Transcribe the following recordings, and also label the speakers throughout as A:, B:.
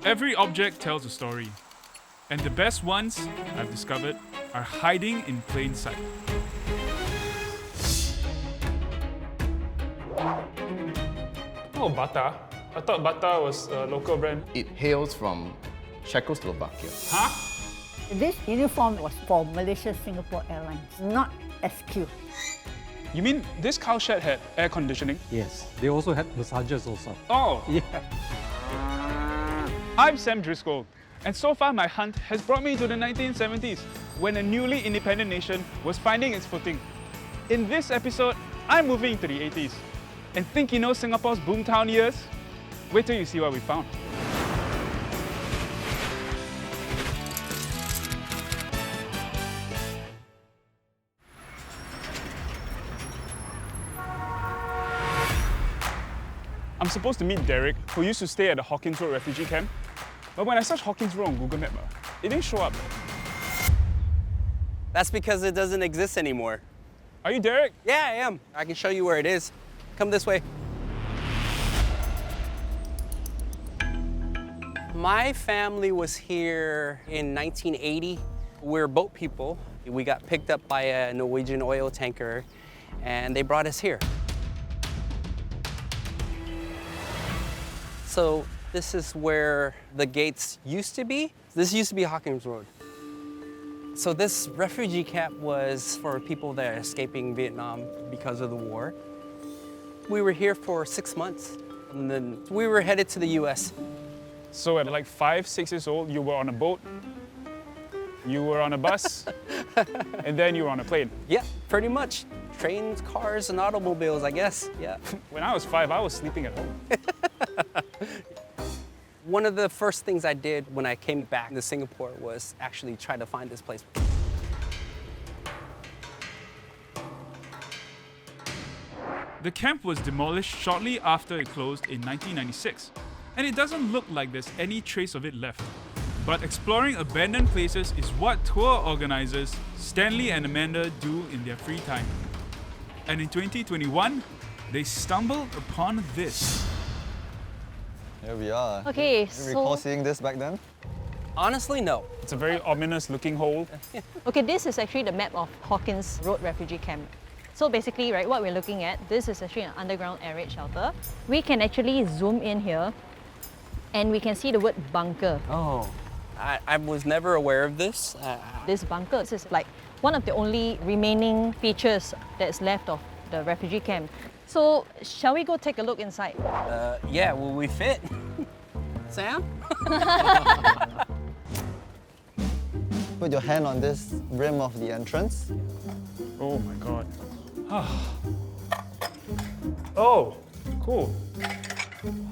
A: Every object tells a story, and the best ones, I've discovered, are hiding in plain sight.
B: Oh, Bata. I thought Bata was a local brand.
C: It hails from Czechoslovakia.
B: Huh?
D: This uniform was for Malaysia-Singapore Airlines, not SQ.
B: You mean this cow shed had air conditioning?
E: Yes, they also had massages also.
B: Oh!
E: Yeah.
B: I'm Sam Driscoll, and so far my hunt has brought me to the 1970s, when a newly independent nation was finding its footing. In this episode, I'm moving to the 80s. And think you know Singapore's boomtown years? Wait till you see what we found. I'm supposed to meet Derek, who used to stay at the Hawkins Road refugee camp. But when I searched Hawkins Road on Google Maps, it didn't show up.
F: That's because it doesn't exist anymore.
B: Are you Derek?
F: Yeah, I am. I can show you where it is. Come this way. My family was here in 1980. We're boat people. We got picked up by a Norwegian oil tanker, and they brought us here. So this is where the gates used to be. This used to be Hawkins Road. So this refugee camp was for people that are escaping Vietnam because of the war. We were here for 6 months, and then we were headed to the US.
B: So at like 5, 6 years old, you were on a boat, you were on a bus, and then you were on a plane.
F: Yeah, pretty much. Trains, cars, and automobiles, I guess, yeah.
B: When I was 5, I was sleeping at home.
F: One of the first things I did when I came back to Singapore was actually try to find this place.
A: The camp was demolished shortly after it closed in 1996, and it doesn't look like there's any trace of it left. But exploring abandoned places is what tour organizers Stanley and Amanda do in their free time. And in 2021, they stumbled upon this.
G: Here we are.
H: Okay,
G: Do you recall seeing this back then?
F: Honestly, no.
B: It's a very ominous looking hole.
H: Okay, this is actually the map of Hawkins Road Refugee Camp. So basically, right, what we're looking at, this is actually an underground air raid shelter. We can actually zoom in here and we can see the word bunker.
F: Oh, I was never aware of this.
H: This bunker, this is like one of the only remaining features that's left of the refugee camp. So, shall we go take a look inside?
F: Yeah, will we fit? Sam?
G: Put your hand on this rim of the entrance.
B: Oh my god. Oh, cool.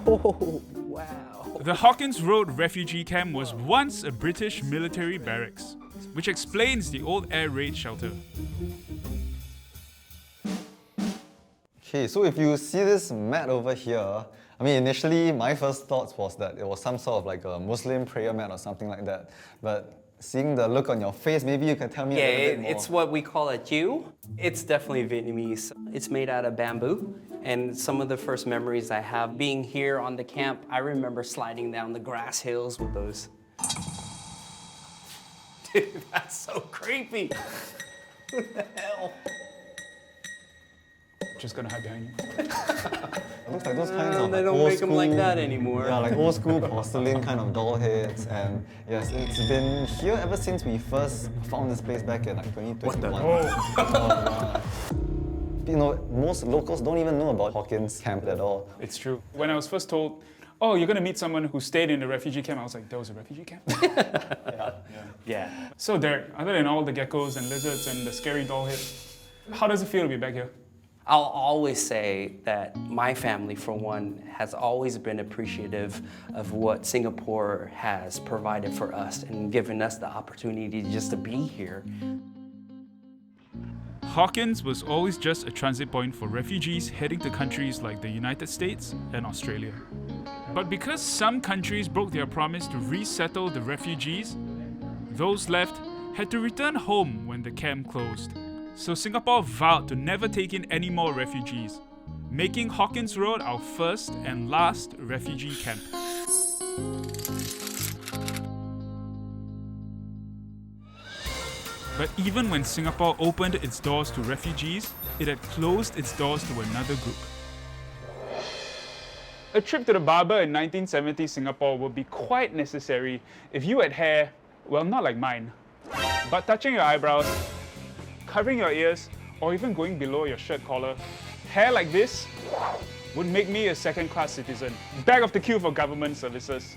F: Oh, wow.
A: The Hawkins Road refugee camp was once a British military barracks, which explains the old air raid shelter.
G: Okay, so if you see this mat over here, I mean, initially my first thoughts was that it was some sort of like a Muslim prayer mat or something like that. But seeing the look on your face, maybe you can tell me a little bit more.
F: It's what we call a Jew. It's definitely Vietnamese. It's made out of bamboo. And some of the first memories I have being here on the camp, I remember sliding down the grass hills with those. Dude, that's so creepy. What the hell?
B: Just gonna hide behind you.
G: It looks like those kinds of
F: They
G: like
F: don't
G: old
F: make them like
G: school-
F: that anymore.
G: Yeah, like old school porcelain kind of doll heads. And yes, it's been here ever since we first found this place back in like 2021.
B: Oh,
G: You know, most locals don't even know about Hawkins Camp at all.
B: it's true. When I was first told, oh, you're gonna meet someone who stayed in the refugee camp, I was like, there was a refugee camp?
F: Yeah.
B: So Derek, other than all the geckos and lizards and the scary doll head, how does it feel to be back here?
F: I'll always say that my family, for one, has always been appreciative of what Singapore has provided for us and given us the opportunity just to be here.
A: Hawkins was always just a transit point for refugees heading to countries like the United States and Australia. But because some countries broke their promise to resettle the refugees, those left had to return home when the camp closed. So Singapore vowed to never take in any more refugees, making Hawkins Road our first and last refugee camp. But even when Singapore opened its doors to refugees, it had closed its doors to another group.
B: A trip to the barber in 1970 Singapore would be quite necessary if you had hair, well, not like mine, but touching your eyebrows, covering your ears, or even going below your shirt collar. Hair like this would make me a second-class citizen, back of the queue for government services.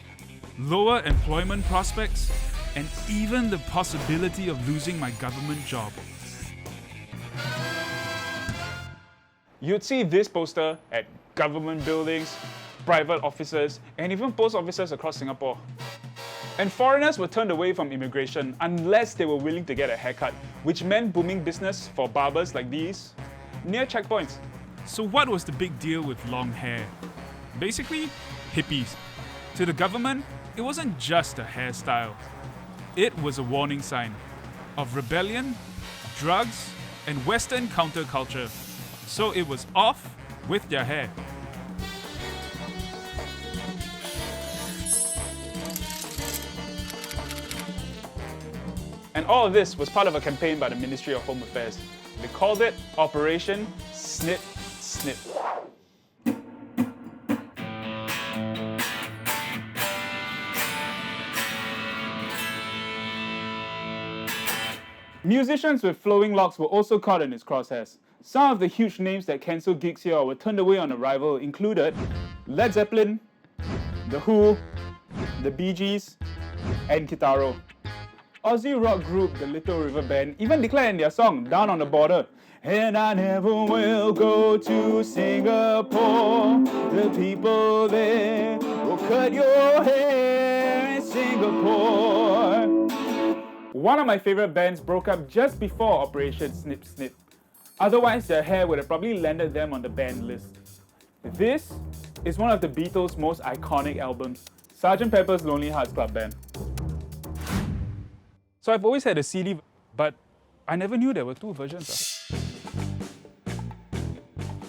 A: Lower employment prospects, and even the possibility of losing my government job.
B: You'd see this poster at government buildings, private offices, and even post offices across Singapore. And foreigners were turned away from immigration unless they were willing to get a haircut, which meant booming business for barbers like these near checkpoints.
A: So what was the big deal with long hair? Basically, hippies. To the government, it wasn't just a hairstyle. It was a warning sign of rebellion, drugs, and Western counterculture. So it was off with their hair.
B: And all of this was part of a campaign by the Ministry of Home Affairs. They called it Operation Snip Snip. Musicians with flowing locks were also caught in its crosshairs. Some of the huge names that cancelled gigs here or were turned away on arrival included Led Zeppelin, The Who, The Bee Gees, and Kitaro. Aussie rock group The Little River Band even declared in their song Down on the Border, "And I never will go to Singapore. The people there will cut your hair in Singapore." One of my favorite bands broke up just before Operation Snip Snip. Otherwise, their hair would have probably landed them on the banned list. This is one of the Beatles' most iconic albums, Sgt. Pepper's Lonely Hearts Club Band. So I've always had a CD, but I never knew there were two versions.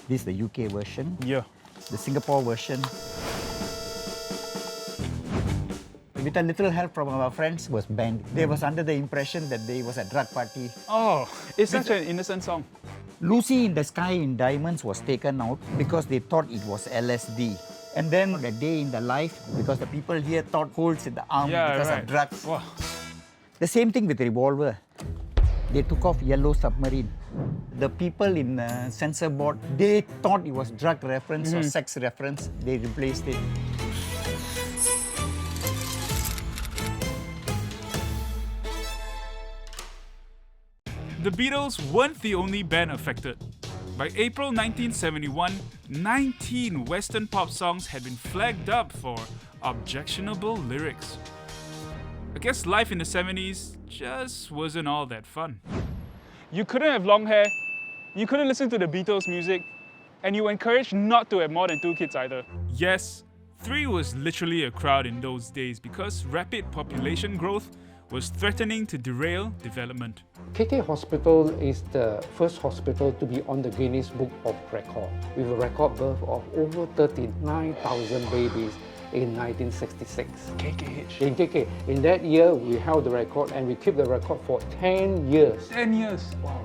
I: This is the UK version.
B: Yeah.
I: The Singapore version. With a little help from our friends, was banned. They was under the impression that they was a drug party.
B: Oh, it's such an innocent song.
I: Lucy in the Sky in Diamonds was taken out because they thought it was LSD. And then The Day in the Life, because the people here thought holes in the arm because of drugs.
B: Wow.
I: The same thing with Revolver. They took off Yellow Submarine. The people in the censor board, they thought it was drug reference or sex reference. They replaced it.
A: The Beatles weren't the only band affected. By April 1971, 19 Western pop songs had been flagged up for objectionable lyrics. I guess life in the 70s just wasn't all that fun.
B: You couldn't have long hair, you couldn't listen to the Beatles music, and you were encouraged not to have more than 2 kids either.
A: Yes, 3 was literally a crowd in those days because rapid population growth was threatening to derail development.
E: KK Hospital is the first hospital to be on the Guinness Book of Record, with a record birth of over 39,000 babies in 1966.
B: KKH.
E: In KK, in that year, we held the record and we kept the record for 10 years.
B: 10 years. Wow.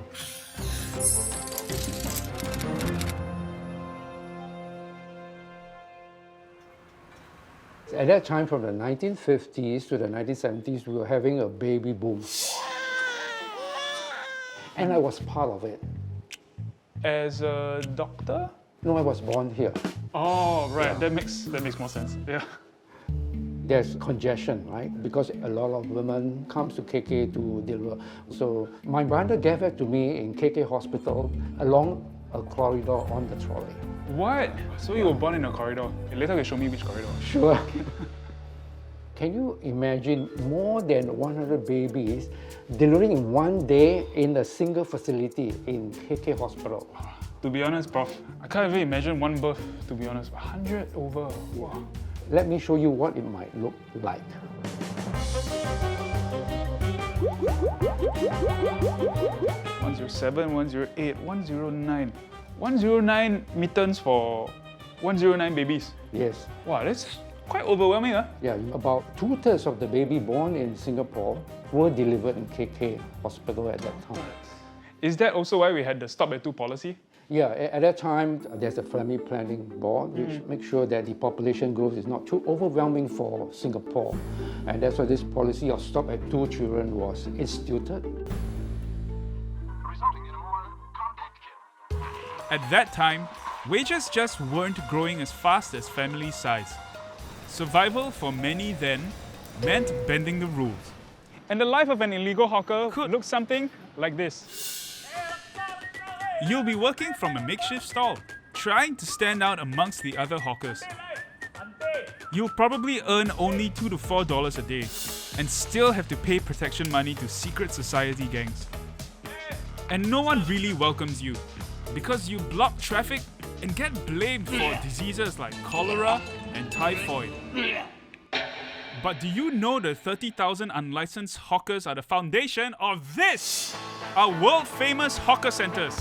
E: At that time, from the 1950s to the 1970s, we were having a baby boom. And I was part of it.
B: As a doctor?
E: No, I was born here.
B: Oh, right.
E: Yeah.
B: That makes more sense. Yeah.
E: There's congestion, right? Because a lot of women comes to KK to deliver. So my brother gave it to me in KK Hospital along a corridor on the trolley.
B: What? So you were born in a corridor. Later you can show me which corridor.
E: Sure. Can you imagine more than 100 babies delivering in one day in a single facility in KK Hospital?
B: To be honest, Prof, I can't even imagine one birth, to be honest. 100 over. Wow.
E: Let me show you what it might look like.
B: 107, 108, 109. 109 mittens for 109 babies.
E: Yes.
B: Wow, that's Quite overwhelming, huh?
E: Yeah, about 2/3 of the baby born in Singapore were delivered in KK hospital at that time.
B: Is that also why we had the stop at 2 policy?
E: Yeah, at that time, there's a family planning board which makes sure that the population growth is not too overwhelming for Singapore. And that's why this policy of stop at 2 children was instituted.
A: At that time, wages just weren't growing as fast as family size. Survival for many then meant bending the rules.
B: And the life of an illegal hawker could look something like this.
A: You'll be working from a makeshift stall, trying to stand out amongst the other hawkers. You'll probably earn only $2 to $4 a day and still have to pay protection money to secret society gangs. And no one really welcomes you because you block traffic and get blamed for diseases like cholera and typhoid. But do you know the 30,000 unlicensed hawkers are the foundation of this? Our world famous hawker centers.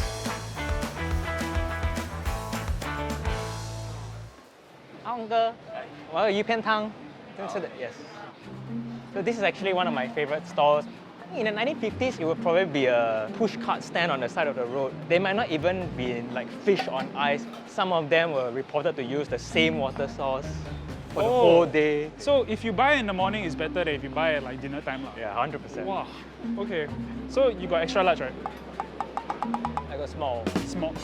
J: Uncle, well, Yupen Tang. Yes. So this is actually one of my favorite stalls. In the 1950s, it would probably be a push cart stand on the side of the road. They might not even be like fish on ice. Some of them were reported to use the same water source for the whole day.
B: So if you buy in the morning, it's better than if you buy at like dinner time.
J: Yeah, 100%.
B: Wow. Okay. So you got extra large, right?
J: I got small.
B: Small.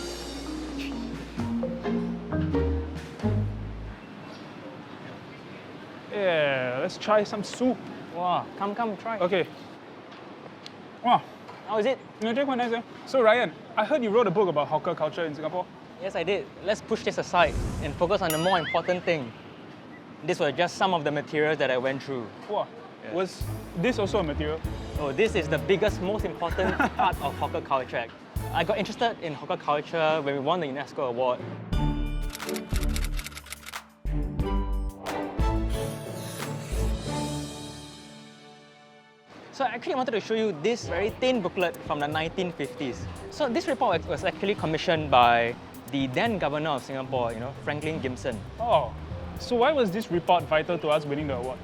B: Yeah, let's try some soup.
J: Wow, come, try.
B: Okay. Wow.
J: How is it?
B: You drink one nice, eh? So Ryan, I heard you wrote a book about hawker culture in Singapore.
J: Yes, I did. Let's push this aside and focus on the more important thing. These were just some of the materials that I went through.
B: Wow.
J: Yes.
B: Was this also a material?
J: Oh, this is the biggest, most important part of hawker culture. I got interested in hawker culture when we won the UNESCO award. So I actually wanted to show you this very thin booklet from the 1950s. So this report was actually commissioned by the then governor of Singapore, Franklin Gimson.
B: Oh, so why was this report vital to us winning the award?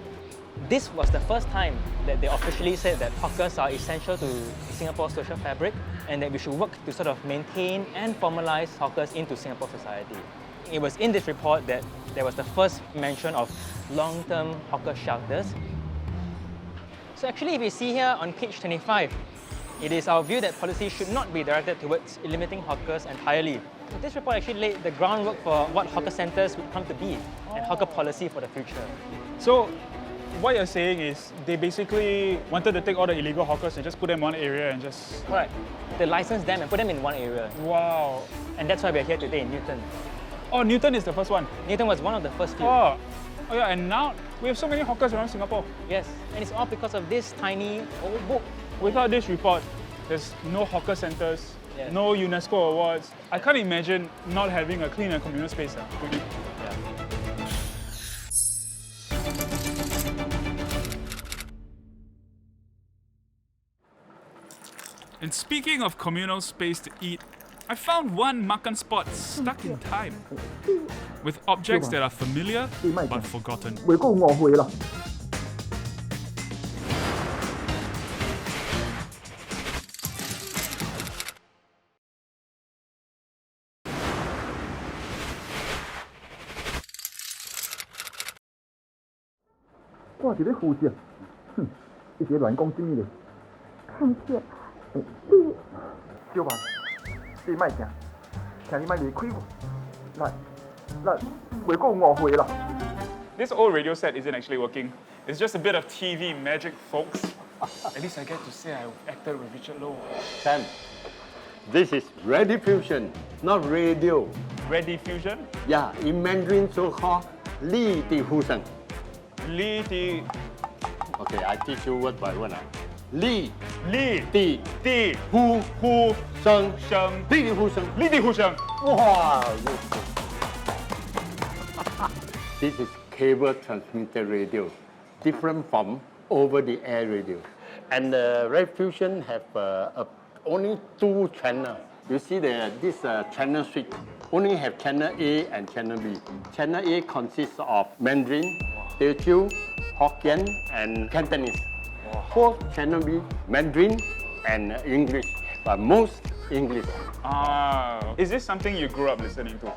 J: This was the first time that they officially said that hawkers are essential to Singapore's social fabric and that we should work to sort of maintain and formalize hawkers into Singapore society. It was in this report that there was the first mention of long-term hawker shelters. So actually, if you see here on page 25, it is our view that policy should not be directed towards eliminating hawkers entirely. This report actually laid the groundwork for what hawker centres would come to be and hawker policy for the future.
B: So what you're saying is they basically wanted to take all the illegal hawkers and just put them in one area and just...
J: Correct. They licensed them and put them in one area.
B: Wow.
J: And that's why we're here today in Newton.
B: Oh, Newton is the first one?
J: Newton was one of the first few.
B: Oh yeah, and now we have so many hawkers around Singapore.
J: Yes, and it's all because of this tiny old book.
B: Without this report, there's no hawker centres,
J: Yes.
B: no UNESCO awards. I can't imagine not having a clean and communal space. Really.
J: Yeah.
A: And speaking of communal space to eat, I found one makan spot stuck in time, with objects that are familiar but forgotten.
B: This old radio set isn't actually working. It's just a bit of TV magic, folks. At least I get to say I acted with Richard Lowe.
K: Sam, this is rediffusion, not radio.
B: Rediffusion?
K: Yeah, in Mandarin so-called Li Di Hu Sheng.
B: Li Di...
K: Okay, I teach you word by word. Li
B: Li
K: Di
B: Di
K: Hu
B: Hu
K: Sheng.
B: Sheng.
K: Li Di Hu Sheng.
B: Li Di Hu Sheng.
K: Wow, this is cable transmitted radio, different from over-the-air radio. And the rediffusion have only 2 channels. You see this channel switch only have channel A and channel B. Channel A consists of Mandarin, Teochew, Hokkien, and Cantonese. For channel B, Mandarin and English, but most English.
B: Is this something you grew up listening to?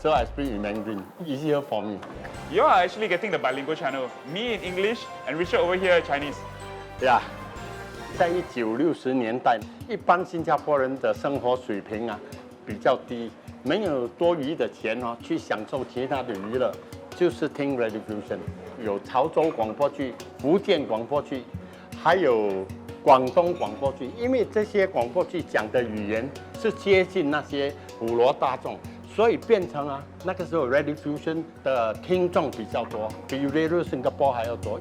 K: So I speak in Mandarin, easier for me.
B: You are actually getting the bilingual channel. Me in English and Richard over here Chinese.
K: Yeah. 在1960年代，一般新加坡人的生活水平比较低，没有多余的钱去享受其他的娱乐，就是听 Radio Fusion， 有潮州广播剧、福建广播剧，还有广东广播剧。因为这些广播剧讲的语言是接近那些普罗大众，所以变成那个时候 Radio Fusion 的听众比较多，比 Radio Singapore 还要多。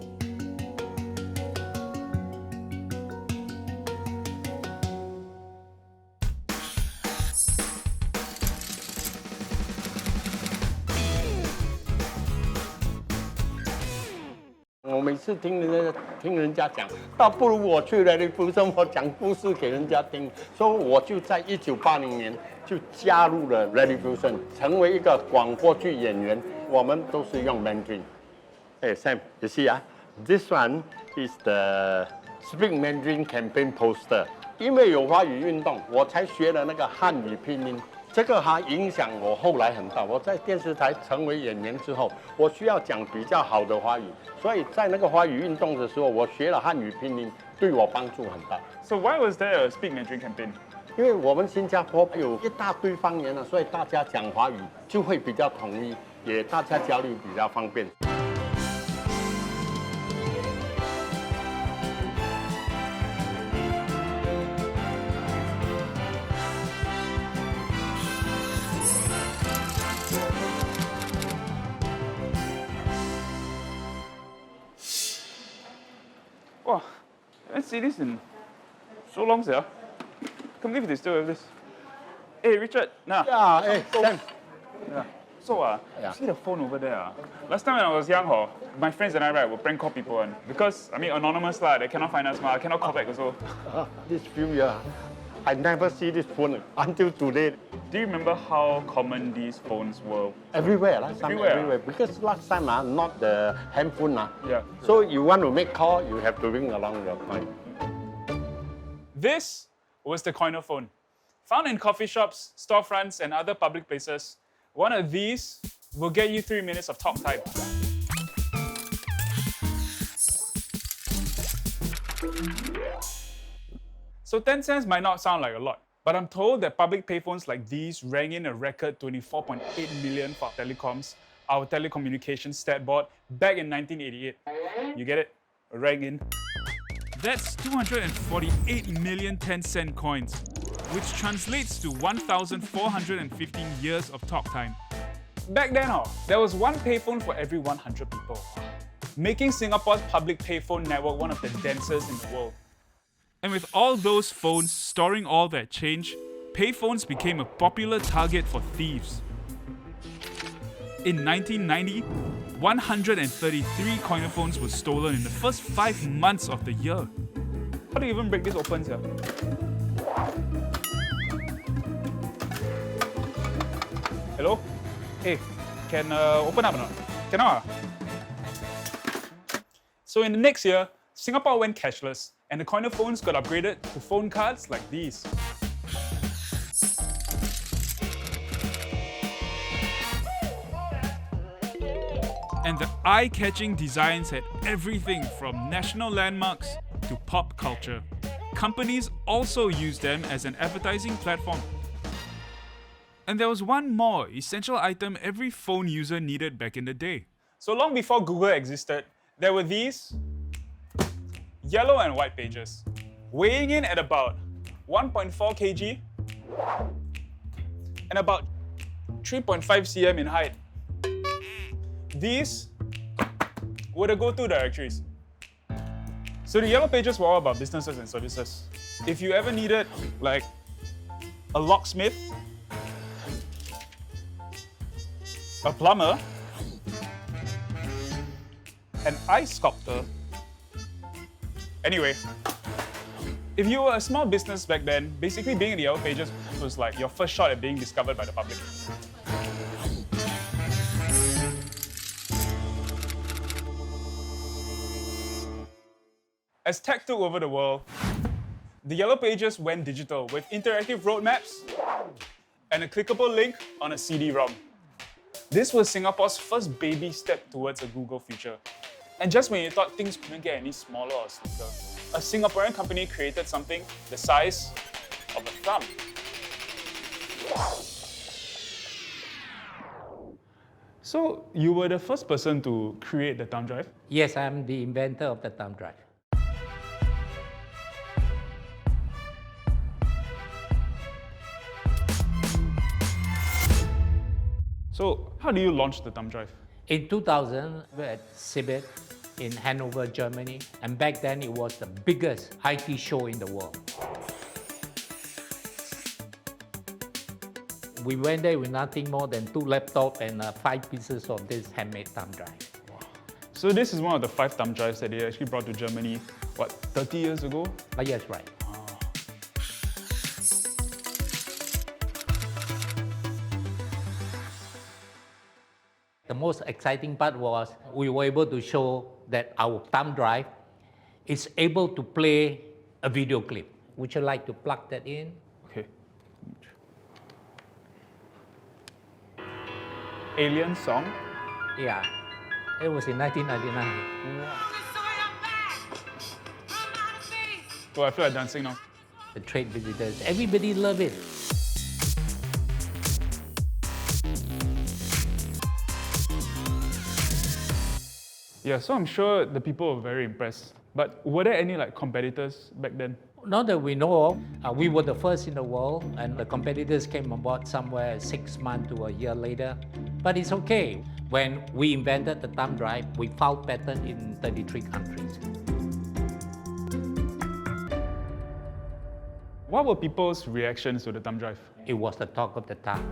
K: 我每次听人家讲，倒不如我去Radio Fusion，我讲故事给人家听。所以我就在1980年就加入了 Radio Fusion， 成为一个广播剧演员。我们都是用 Mandarin。Hey Sam, you see this one is the Speak Mandarin campaign poster。因为有华语运动，我才学了那个汉语拼音。这个还影响我后来很大。我在电视台成为演员之后，我需要讲比较好的华语，所以在那个华语运动的时候，我学了汉语拼音，对我帮助很大。
B: So why was there a Speak Mandarin campaign?
K: 因为我们新加坡有一大堆方言所以大家讲华语就会比较统一，也大家交流比较方便。
B: Wow, I haven't seen this in so long, sir. Can't believe they still have this. Hey, Richard,
K: Yeah, hey, Sam.
B: Yeah. So, you see the phone over there? Last time when I was young, my friends and I would prank call people because, anonymous they cannot find us, I cannot call back also.
K: This few years, I never see this phone until today.
B: Do you remember how common these phones were?
K: Everywhere, last time everywhere. Because last time not the handphone
B: Yeah.
K: So you want to make call, you have to ring along your coin.
B: This was the coiner phone. Found in coffee shops, storefronts, and other public places. One of these will get you 3 minutes of talk time. So 10 cents might not sound like a lot, but I'm told that public payphones like these rang in a record 24.8 million for telecoms, our telecommunications stat board, back in 1988. You get it? Rang in.
A: That's 248 million 10-cent coins, which translates to 1,415 years of talk time.
B: Back then, there was one payphone for every 100 people, making Singapore's public payphone network one of the densest in the world.
A: And with all those phones storing all that change, payphones became a popular target for thieves. In 1990, 133 coiner phones were stolen in the first 5 months of the year.
B: How do you even break this open, sir? Hello? Hey, can open up or not? Cannot? So in the next year, Singapore went cashless, and the coiner phones got upgraded to phone cards like these.
A: And the eye-catching designs had everything from national landmarks to pop culture. Companies also used them as an advertising platform. And there was one more essential item every phone user needed back in the day.
B: So long before Google existed, there were these yellow and white pages, weighing in at about 1.4 kg and about 3.5 cm in height. These were the go-to directories. So the yellow pages were all about businesses and services. If you ever needed, like, a locksmith, a plumber, an ice sculptor. Anyway, if you were a small business back then, basically being in the yellow pages was was like your first shot at being discovered by the public. As tech took over the world, the Yellow Pages went digital with interactive roadmaps and a clickable link on a CD-ROM. This was Singapore's first baby step towards a Google future. And just when you thought things couldn't get any smaller or sleeker, a Singaporean company created something the size of a thumb. So, you were the first person to create the ThumbDrive?
E: Yes, I'm the inventor of the ThumbDrive.
B: So, how do you launch the ThumbDrive?
E: In 2000, we were at CeBIT in Hanover, Germany, and back then it was the biggest IT show in the world. We went there with nothing more than 2 laptops and 5 pieces of this handmade ThumbDrive.
B: So this is one of the 5 ThumbDrives that they actually brought to Germany, what, 30 years ago?
E: Yes, right. The most exciting part was we were able to show that our ThumbDrive is able to play a video clip. Would you like to plug that in?
B: Okay. Alien song?
E: Yeah. It was in 1999.
B: Oh, I feel like dancing now.
E: The trade visitors, everybody loved it.
B: Yeah, so I'm sure the people were very impressed. But were there any competitors back then?
E: Not that we know of. We were the first in the world, and the competitors came about somewhere 6 months to a year later. But it's okay. When we invented the ThumbDrive, we filed patent in 33 countries.
B: What were people's reactions to the ThumbDrive?
E: It was the talk of the town.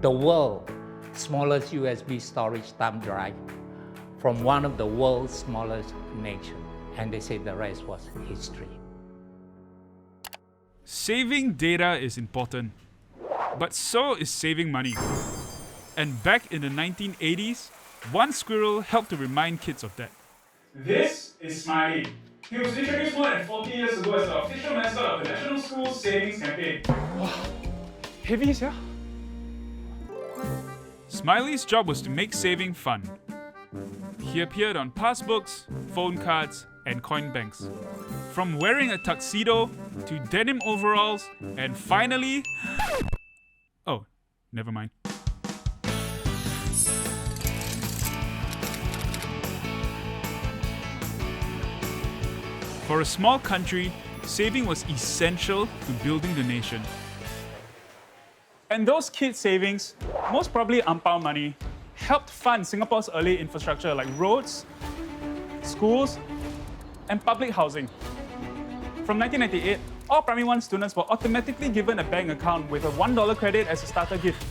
E: The world's smallest USB storage ThumbDrive from one of the world's smallest nations. And they said the rest was history.
A: Saving data is important, but so is saving money. And back in the 1980s, one squirrel helped to remind kids of that.
B: This is Smiley. He was introduced more than 40 years ago as the official mascot of the National School Savings Campaign. Wow, heavy, yeah?
A: Smiley's job was to make saving fun. He appeared on passbooks, phone cards, and coin banks. From wearing a tuxedo to denim overalls, and finally... Oh, never mind. For a small country, saving was essential to building the nation.
B: And those kids' savings, most probably ampao money, helped fund Singapore's early infrastructure like roads, schools, and public housing. From 1998, all Primary 1 students were automatically given a bank account with a $1 credit as a starter gift.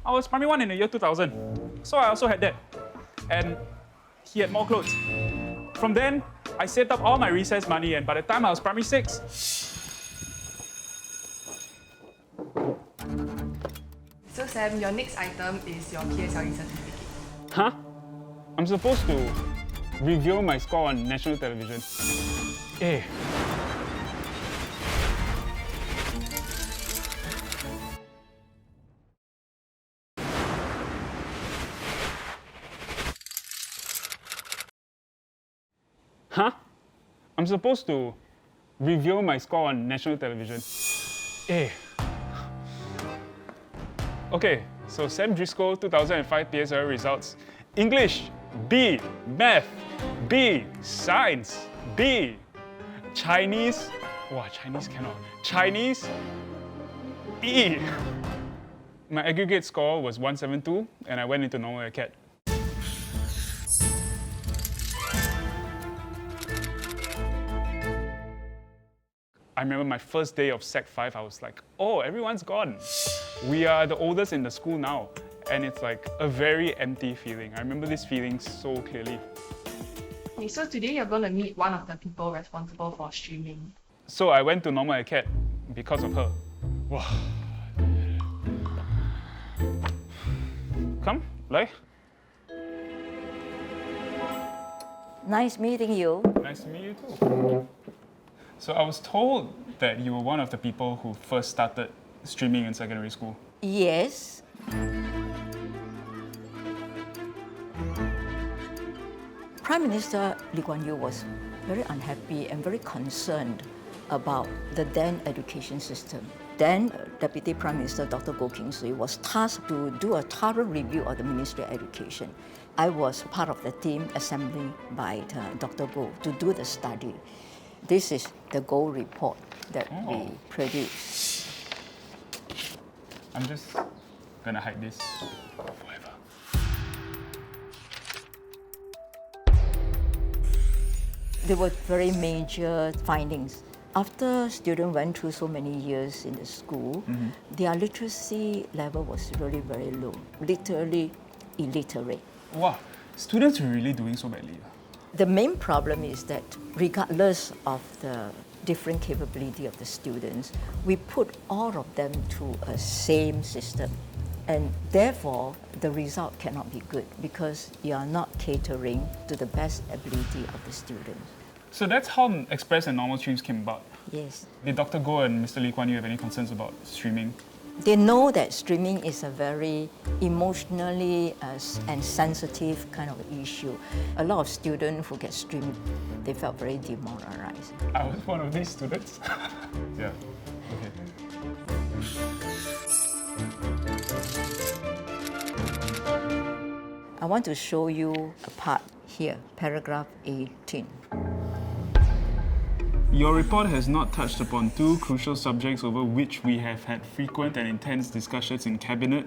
B: I was Primary 1 in the year 2000, so I also had that. And he had more clothes. From then, I saved up all my recess money, and by the time I was Primary 6,
L: So Sam, your next item is your PSLE certificate.
B: huh? I'm supposed to reveal my score on national television. Eh. Huh? I'm supposed to reveal my score on national television. Eh. Okay, so Sam Driscoll 2005 PSLE results. English, B. Math, B. Science, B. Chinese, wow, Chinese cannot. Chinese, E. My aggregate score was 172 and I went into normal acad. I remember my first day of Sec 5, I was like, oh, everyone's gone. We are the oldest in the school now. And it's like a very empty feeling. I remember this feeling so clearly.
L: Okay, so today you're going to meet one of the people responsible for streaming.
B: So I went to normal acad because of her. Wow. Lai?
M: Nice meeting you.
B: Nice to meet you too. So I was told that you were one of the people who first started streaming in secondary school.
M: Yes. Prime Minister Lee Kuan Yew was very unhappy and very concerned about the then education system. Then Deputy Prime Minister Dr. Goh Keng Swee was tasked to do a thorough review of the Ministry of Education. I was part of the team assembled by Dr. Goh to do the study. This is the Goh report that we produced.
B: I'm just gonna hide this forever.
M: There were very major findings. After students went through so many years in the school, their literacy level was really very low, literally illiterate.
B: Wow, students are really doing so badly.
M: The main problem is that regardless of the different capability of the students, we put all of them through a same system. And therefore, the result cannot be good because you are not catering to the best ability of the students.
B: So that's how express and normal streams came about.
M: Yes.
B: Did Dr. Goh and Mr. Lee Kuan Yew have any concerns about streaming?
M: They know that streaming is a very emotionally and sensitive kind of issue. A lot of students who get streamed, they felt very demoralized.
B: I was one of these students. Yeah, okay.
M: I want to show you a part here, paragraph 18.
B: Your report has not touched upon two crucial subjects over which we have had frequent and intense discussions in Cabinet.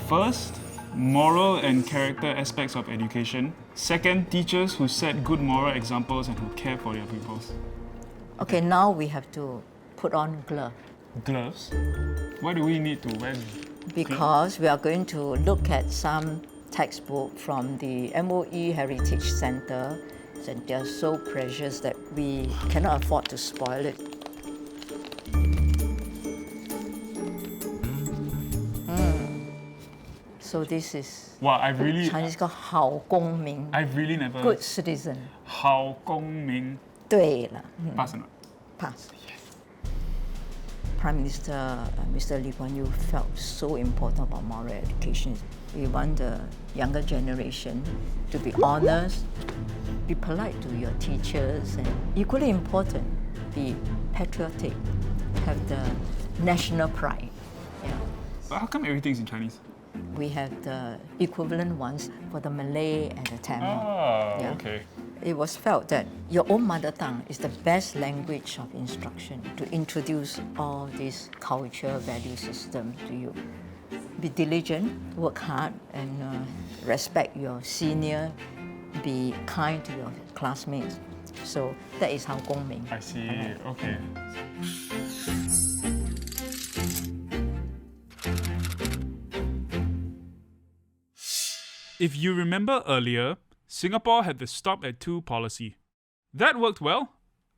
B: First, moral and character aspects of education. Second, teachers who set good moral examples and who care for their pupils.
M: Okay, now we have to put on gloves.
B: Gloves? Why do we need to wear
M: Because we are going to look at some textbook from the MOE Heritage Center, and they are so precious that we cannot afford to spoil it. So this is Chinese called 好公民.
B: I've really never.
M: Good citizen.
B: 好公民.
M: 对了.
B: Pass or not?
M: Pass. Yes. Prime Minister Mr. Lee Kuan Yew felt so important about moral education. We want the younger generation to be honest, be polite to your teachers, and equally important, be patriotic, have the national pride. Yeah.
B: But how come everything's in Chinese?
M: We have the equivalent ones for the Malay and the Tamil.
B: Ah, okay.
M: It was felt that your own mother tongue is the best language of instruction to introduce all this culture value system to you. Be diligent, work hard, and respect your senior. Be kind to your classmates. So that is how 公民.
B: I see. Okay. If you remember earlier, Singapore had the stop at two policy. That worked well,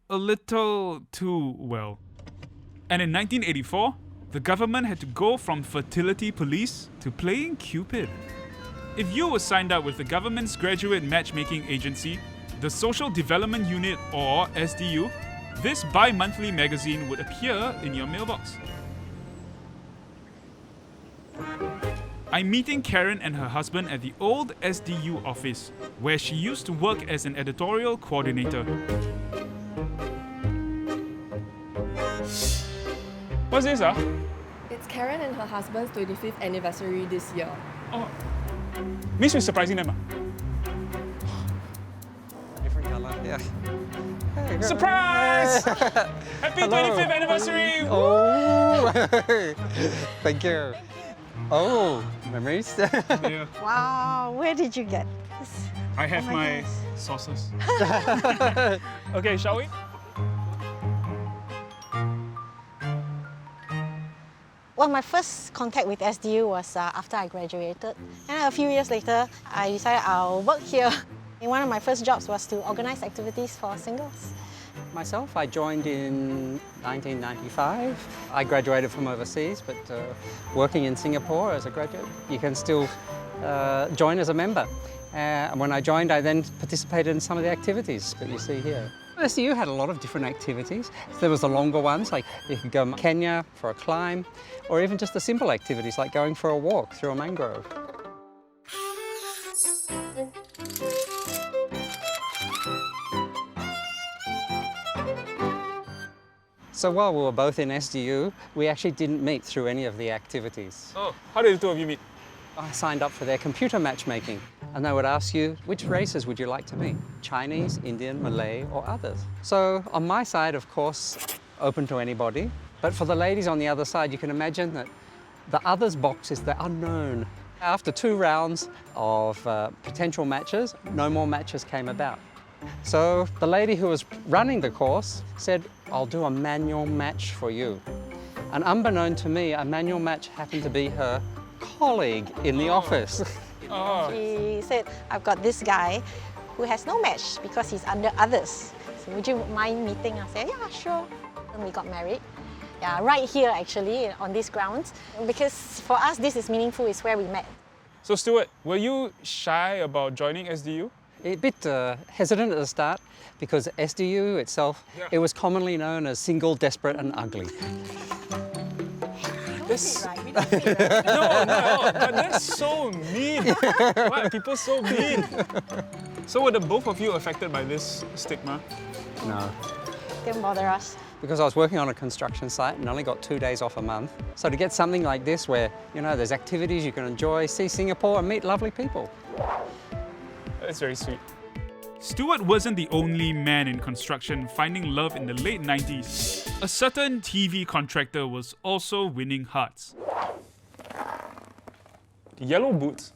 B: a little too well. And in 1984, the government had to go from fertility police to playing Cupid. If you were signed up with the government's graduate matchmaking agency, the Social Development Unit or SDU, this bi-monthly magazine would appear in your mailbox. I'm meeting Karen and her husband at the old SDU office, where she used to work as an editorial coordinator. What's this,
L: It's Karen and her husband's 25th anniversary this year.
B: Oh, means we're surprising them.
F: Different color, yeah. Hey,
B: Surprise! Happy 25th anniversary!
F: Oh, thank you. Oh, memories.
B: Yeah.
N: Wow, where did you get this?
B: I have my sauces. Okay, shall we?
N: Well, my first contact with SDU was after I graduated. And a few years later, I decided I'll work here. And one of my first jobs was to organize activities for singles.
F: Myself, I joined in 1995. I graduated from overseas, but working in Singapore as a graduate, you can still join as a member. And when I joined, I then participated in some of the activities that you see here. SDU had a lot of different activities. There was the longer ones, like you could go to Kenya for a climb, or even just the simple activities like going for a walk through a mangrove. So while we were both in SDU, we actually didn't meet through any of the activities.
B: Oh, how did the two of you meet?
F: I signed up for their computer matchmaking, and they would ask you, which races would you like to meet? Chinese, Indian, Malay, or others? So on my side, of course, open to anybody. But for the ladies on the other side, you can imagine that the others box is the unknown. After 2 rounds of potential matches, no more matches came about. So the lady who was running the course said, I'll do a manual match for you. And unbeknown to me, a manual match happened to be her colleague in the office.
N: She said, I've got this guy who has no match because he's under others. So would you mind meeting? I said, yeah, sure. And we got married. Yeah, right here actually, on these grounds. Because for us, this is meaningful, it's where we met.
B: So Stuart, were you shy about joining SDU?
F: A bit hesitant at the start because SDU itself, it was commonly known as single, desperate and ugly.
B: This... No, but that's so mean. Why are people so mean? So were the both of you affected by this stigma?
F: No.
N: Didn't bother us.
F: Because I was working on a construction site and only got 2 days off a month. So to get something like this where, you know, there's activities you can enjoy, see Singapore and meet lovely people.
B: That's very sweet.
A: Stuart wasn't the only man in construction finding love in the late 90s. A certain TV contractor was also winning hearts.
B: The yellow boots.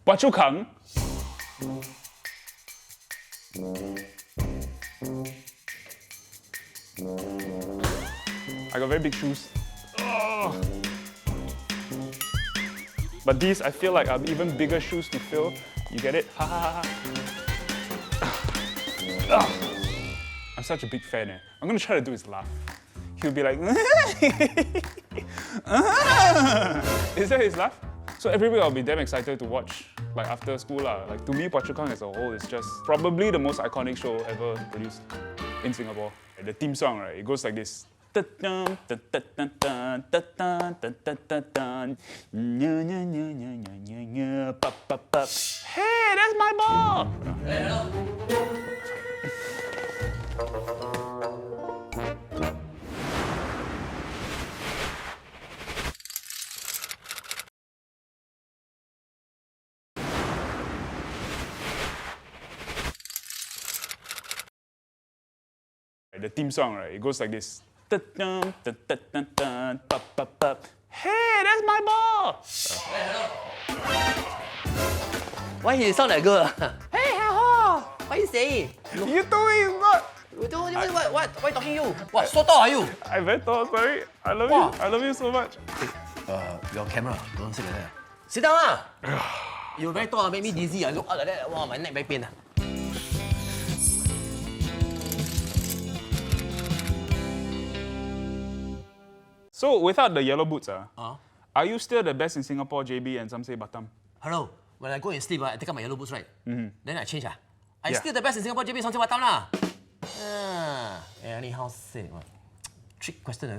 B: Phua Chu Kang. I got very big shoes. Oh. But these, I feel like, are even bigger shoes to fill. You get it? Ha ha ha. I'm such a big fan. I'm gonna try to do his laugh. He'll be like, is that his laugh? So every week I'll be damn excited to watch, like after school lah. Like to me, Phua Chu Kang as a whole is just probably the most iconic show ever produced in Singapore. The theme song, right? It goes like this. Hey, that's my ball! The theme song, right? It goes like this. Hey, that's my ball!
O: Why he sound like a girl? Hey, how? What you saying?
B: You told me it's not.
O: What you talking you? What, so tall are you?
B: I'm very tall, sorry. I love you. I love you so much.
O: Your camera, don't sit like that. Sit down lah. You're very tall, make me dizzy. I look up like that, wow, my neck very pain.
B: So without the yellow boots, are you still the best in Singapore, JB, and some say Batam?
O: Hello, when I go and sleep, I take out my yellow boots, right? Then I change. I still the best in Singapore, JB, some say Batam lah. Anyhow say what? Trick question.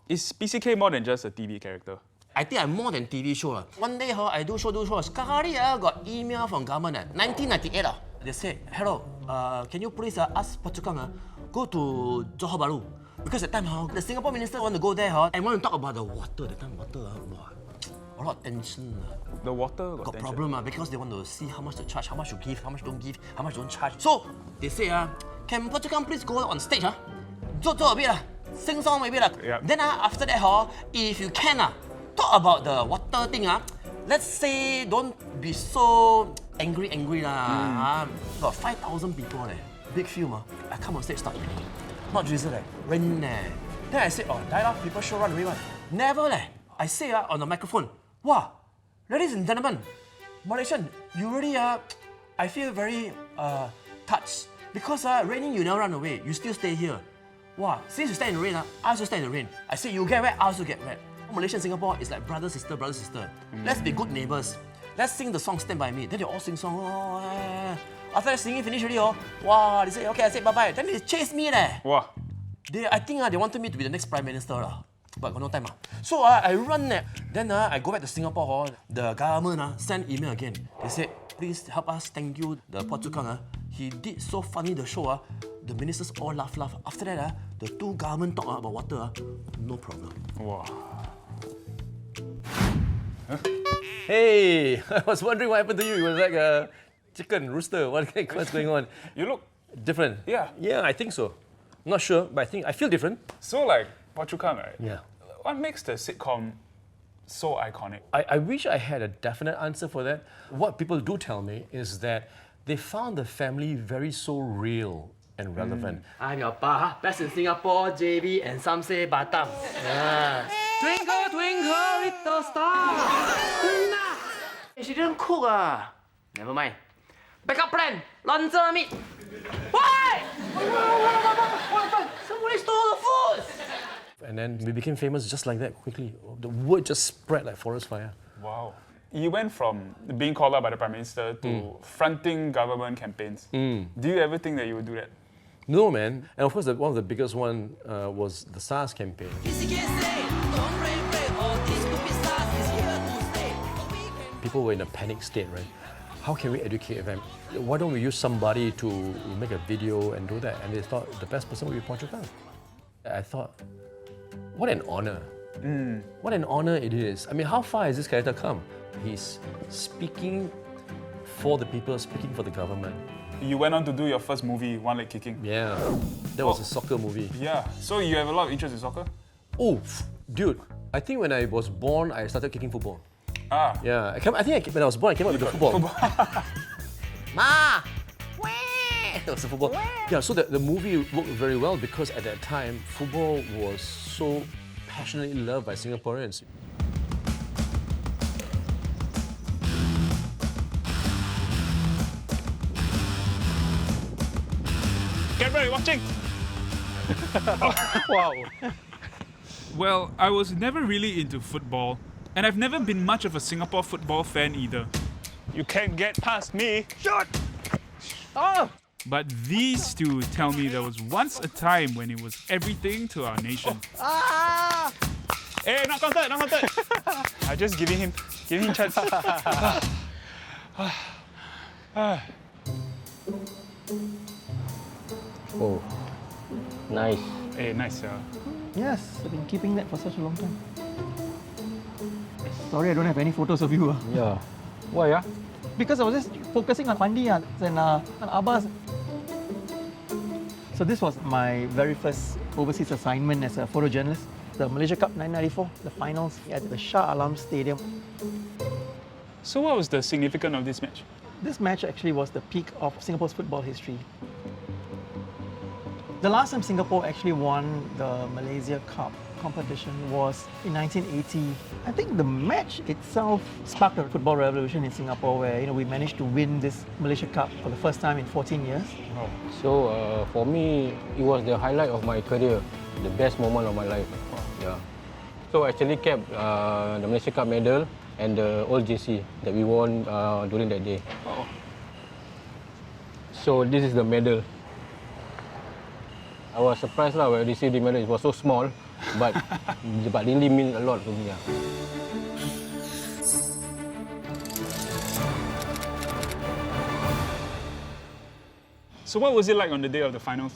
B: Is PCK more than just a TV character?
O: I think I'm more than TV show. One day I do show. Sekali got email from government. 1998. They said, hello, can you please ask Phua Chu Kang go to Johor Bahru? Because at the time, the Singapore minister want to go there and want to talk about the water. That time water, a lot of tension.
B: The water got tension.
O: Problem because they want to see how much to charge, how much to give, how much don't give, how much don't charge. So they say, can Phua Chu Kang please go on stage? 做a bit sing song maybe Then after that if you can talk about the water thing let's say don't be so angry Got 5,000 people big film I come on stage start raining. Not drizzle rain Then I said die off people sure run away one. Never I say on the microphone, wow, ladies and gentlemen, Malaysian, you really I feel very touched because raining you never run away, you still stay here. Wow, since you stay in the rain, I also stay in the rain. I say you get wet, I also get wet. Malaysia and Singapore is like brother, sister, brother, sister. Let's be good neighbors. Let's sing the song Stand By Me. Then they all sing song. Oh, yeah. After that singing finish already, wow, they say, okay, I said bye-bye. Then they chase me leh.
B: Wow.
O: I think they wanted me to be the next Prime Minister. But got no time. So I run there. Then I go back to Singapore. The government send email again. They said, please help us, thank you, the Phua Chu Kang. He did so funny the show. The ministers all laugh. After that, the two government talk about water. No problem.
B: Wow.
O: Huh? Hey, I was wondering what happened to you. It was like a chicken, rooster. What's going on?
B: You look
O: different.
B: Yeah.
O: Yeah, I think so. Not sure, but I feel different.
B: So like Phua Chu Kang, right?
O: Yeah.
B: What makes the sitcom so iconic?
O: I wish I had a definite answer for that. What people do tell me is that they found the family very so real and relevant.
J: I'm your pa, best in Singapore, JB, and some say Batam. Twinkle, twinkle, little star. She didn't cook Never mind. Backup plan, lonza meat. Why? Somebody stole the food.
O: And then we became famous just like that quickly. The word just spread like forest fire.
B: Wow. You went from being called out by the Prime Minister to fronting government campaigns. Do you ever think that you would do that?
O: No, man. And of course, one of the biggest one was the SARS campaign. People were in a panic state, right? How can we educate them? Why don't we use somebody to make a video and do that? And they thought the best person would be Phua Chu Kang. I thought, what an honor. What an honor it is. I mean, how far has this character come? He's speaking for the people, speaking for the government.
B: You went on to do your first movie, One Leg Kicking.
O: Yeah, that was a soccer movie.
B: Yeah, so you have a lot of interest in soccer?
O: Oh, dude, I think when I was born, I started kicking football. Yeah, when I was born, I came up with the football. Ma! That was the football. Yeah, so the movie worked very well because at that time, football was so passionately loved by Singaporeans.
B: Get ready, watching! Wow. Well, I was never really into football, and I've never been much of a Singapore football fan either. You can't get past me! Shot! Oh! But these two tell me there was once a time when it was everything to our nation. Hey, not counted, not counted! I'm just giving him chance.
J: Oh, nice.
B: Hey, nice,
I: Yes, I've been keeping that for such a long time. Sorry, I don't have any photos of you.
J: Yeah. Why?
I: Because I was just focusing on Fandi and Abbas. So this was my very first overseas assignment as a photojournalist. The Malaysia Cup 1994, the finals at the Shah Alam Stadium.
B: So what was the significance of this match?
I: This match actually was the peak of Singapore's football history. The last time Singapore actually won the Malaysia Cup competition was in 1980. I think the match itself sparked a football revolution in Singapore where we managed to win this Malaysia Cup for the first time in 14 years.
J: Oh. So for me, it was the highlight of my career, the best moment of my life. Yeah. So I actually kept the Malaysia Cup medal and the old JC that we won during that day.
B: Oh.
J: So this is the medal. I was surprised when I received the medal. It was so small, but really mean a lot to me.
B: So what was it like on the day of the finals?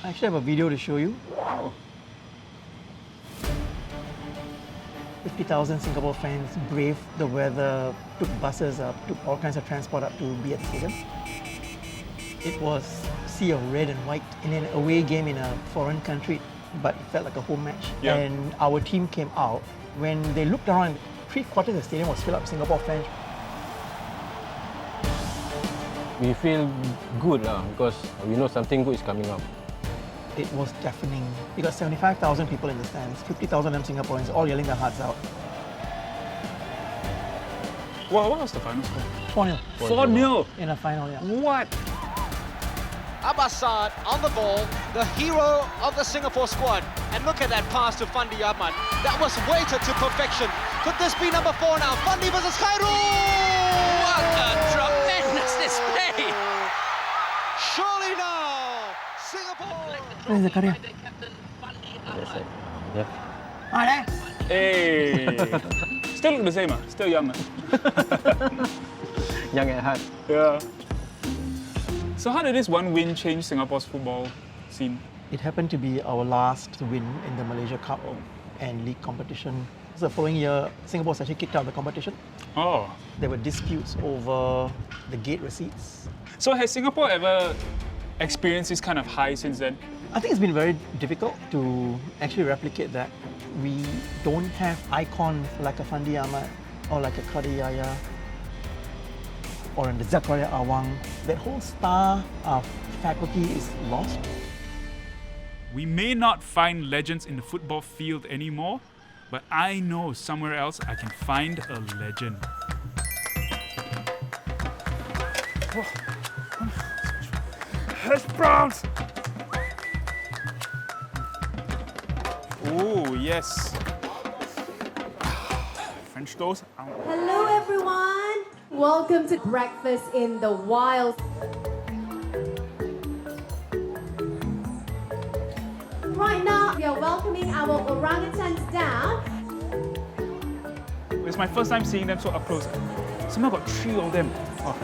I: I actually have a video to show you. 50,000 Singapore fans braved the weather, took buses up, took all kinds of transport up to be at the stadium. It was a sea of red and white in an away game in a foreign country, but it felt like a home match.
B: Yeah.
I: And our team came out. When they looked around, 3/4 of the stadium was filled up with Singapore fans.
J: We feel good because we know something good is coming up.
I: It was deafening. You got 75,000 people in the stands, 50,000 of them Singaporeans, all yelling their hearts out.
B: Well, what was the final score?
I: 4-0.
B: 4-0?
I: In a final, yeah.
B: What?
P: Abbasad on the ball, the hero of the Singapore squad. And look at that pass to Fandi Ahmad. That was weighted to perfection. Could this be number 4 now? Fandi versus Khairul!
O: What a tremendous display!
P: Surely now, Singapore!
I: Where's Zakaria?
O: Yeah.
B: Hey! Still look the same, still young.
I: Young at heart.
B: Yeah. So how did this one win change Singapore's football scene?
I: It happened to be our last win in the Malaysia Cup and league competition. So the following year, Singapore was actually kicked out of the competition.
B: Oh.
I: There were disputes over the gate receipts.
B: So has Singapore ever experienced this kind of high since then?
I: I think it's been very difficult to actually replicate that. We don't have icons like a Fandi Ahmad or like a Qadi Yahya or in the Zakaria Awang. That whole star of faculty is lost.
A: We may not find legends in the football field anymore, but I know somewhere else I can find a legend.
B: Hash browns! Oh, yes. French toast.
Q: Hello everyone! Welcome to Breakfast in the Wild. Right now, we are welcoming our orangutans down.
B: It's my first time seeing them so up close. Somehow got 3 of them. Oh.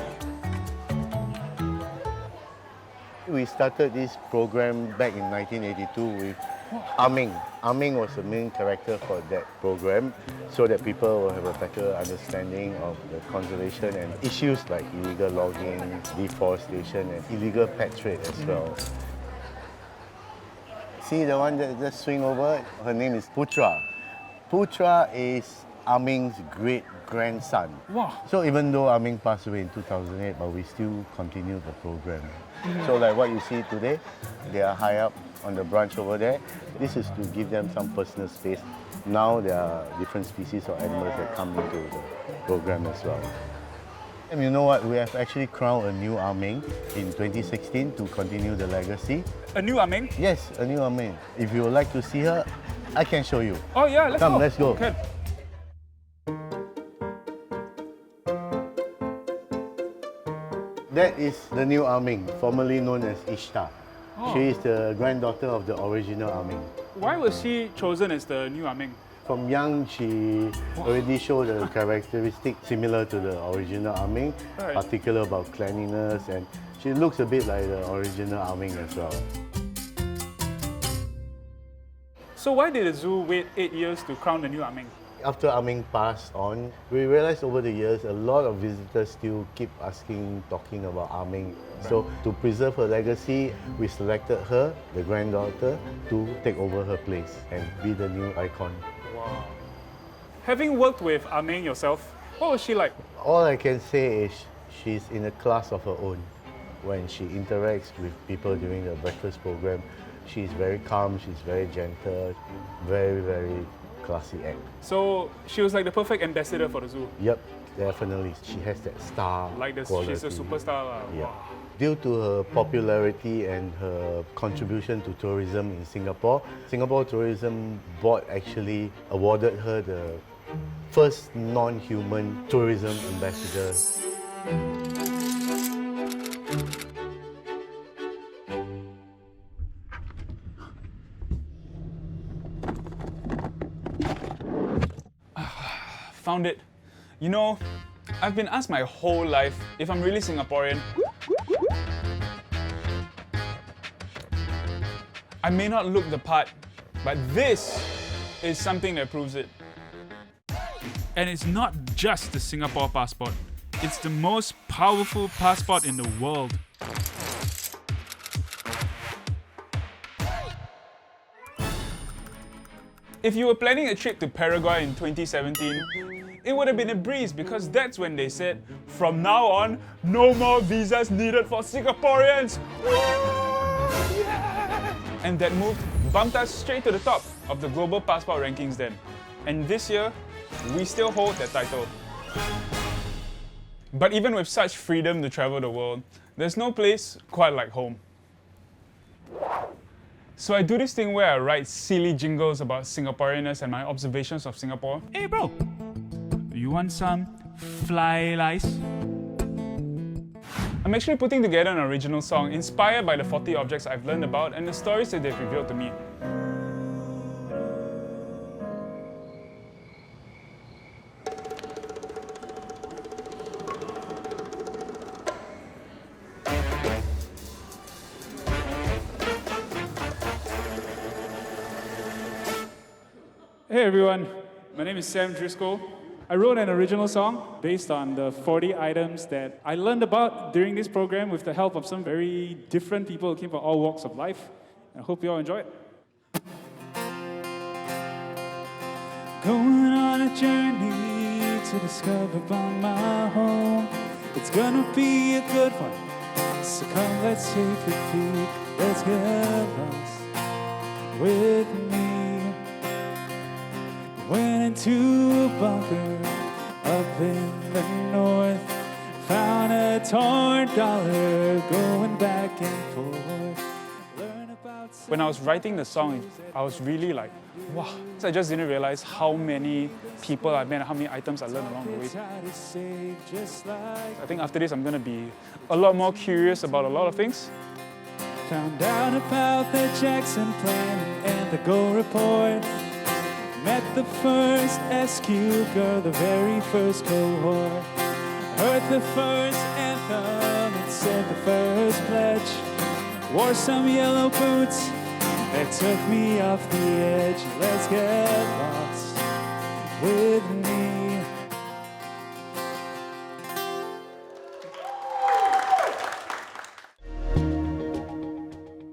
R: We started this program back in 1982 with Aming. Aming was the main character for that program so that people will have a better understanding of the conservation and issues like illegal logging, deforestation and illegal pet trade as well. See the one that just swing over? Her name is Putra. Putra is Aming's great-grandson.
B: Wow.
R: So even though Aming passed away in 2008, but we still continue the program. So like what you see today, they are high up on the branch over there. This is to give them some personal space. Now there are different species of animals that come into the program as well. And you know what? We have actually crowned a new Aming in 2016 to continue the legacy.
B: A new Aming?
R: Yes, a new Aming. If you would like to see her, I can show you.
B: Oh yeah, let's go.
R: Come, let's go.
B: Okay.
R: That is the new Aming, formerly known as Ishtar.
B: Oh.
R: She is the granddaughter of the original Aming.
B: Why was she chosen as the new Aming?
R: From young, she already showed a characteristic similar to the original Aming,
B: Right.
R: particular about cleanliness, and she looks a bit like the original Aming as well.
B: So why did the zoo wait 8 years to crown the new Aming?
R: After Aming passed on, we realized over the years a lot of visitors still keep talking about Aming. So to preserve her legacy, we selected her, the granddaughter, to take over her place and be the new icon.
B: Wow. Having worked with Aming yourself, what was she like?
R: All I can say is she's in a class of her own. When she interacts with people during the breakfast program, she's very calm, she's very gentle, very, very classy act.
B: So she was like the perfect ambassador for the zoo.
R: Yep, definitely. She has that star
B: Like this,
R: quality.
B: she's a superstar.
R: Yeah.
B: Wow.
R: Due to her popularity and her contribution to tourism in Singapore, Singapore Tourism Board actually awarded her the first non-human tourism ambassador.
B: Found it. You know, I've been asked my whole life if I'm really Singaporean. I may not look the part, but this is something that proves it.
A: And it's not just the Singapore passport. It's the most powerful passport in the world.
B: If you were planning a trip to Paraguay in 2017, it would have been a breeze because that's when they said, from now on, no more visas needed for Singaporeans. And that move bumped us straight to the top of the global passport rankings then. And this year, we still hold that title. But even with such freedom to travel the world, there's no place quite like home. So I do this thing where I write silly jingles about Singaporeanness and my observations of Singapore.
A: Hey bro, you want some fly lice?
B: I'm actually putting together an original song inspired by the 40 objects I've learned about and the stories that they've revealed to me. Hey everyone, my name is Sam Driscoll. I wrote an original song based on the 40 items that I learned about during this program with the help of some very different people who came from all walks of life. I hope you all enjoy it.
S: Going on a journey to discover my home. It's gonna be a good one. So come, let's take a peek. Let's get lost with me. Went into a bunker up in the north. Found a torn dollar going back and forth.
B: When I was writing the song, I was really like, wow. So I just didn't realize how many people I met, how many items I learned along the way. I think after this, I'm gonna be a lot more curious about a lot of things.
S: Found out about the Jackson Plan and the Go Report. Met the first SQ girl, the very first cohort. Heard the first anthem and said the first pledge. Wore some yellow boots that took me off the edge. Let's get lost with me.